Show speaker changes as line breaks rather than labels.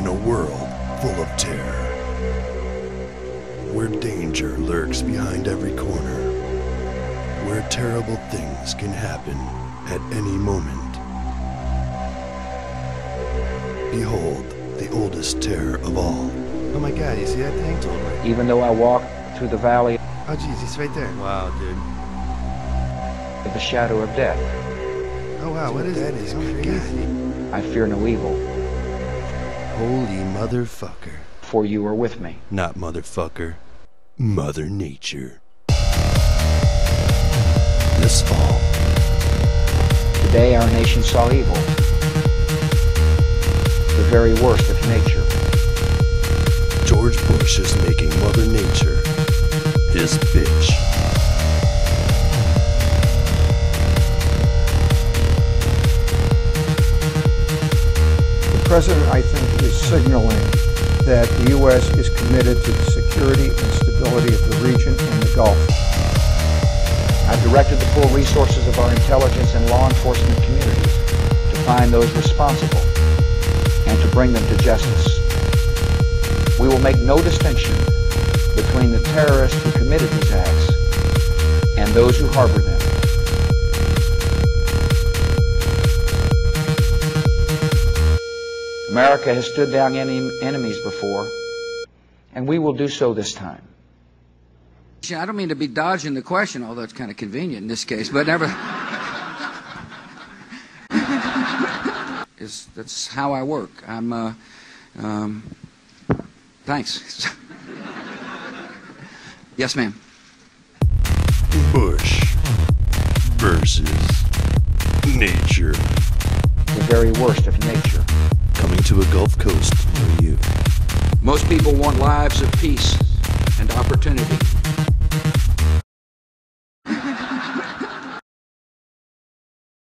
in a world full of terror, where danger lurks behind every corner, where terrible things can happen at any moment. Behold the oldest terror of all.
Oh my God, you see that thing? Totally.
Even though I walk through the valley
Oh geez, he's right there.
Wow, dude.
of the shadow of death,
Oh wow, what is
That
it?
is
Oh my
crazy.
God.
I fear no evil,
Holy motherfucker.
for you are with me.
Not motherfucker. Mother Nature. This fall,
Today our nation saw evil, the very worst of nature.
George Bush is making Mother Nature his bitch.
The President, I think, is signaling that the U.S. is committed to the security and stability of the region and the Gulf.
I've directed the full resources of our intelligence and law enforcement communities to find those responsible and to bring them to justice. We will make no distinction between the terrorists who committed these acts and those who harbor them. America has stood down enemies before, and we will do so this time.
I don't mean to be dodging the question, although it's kind of convenient in this case, but never. That's how I work. Thanks. Yes, ma'am.
Bush versus nature.
The very worst of nature.
Coming to a Gulf Coast near you.
Most people want lives of peace.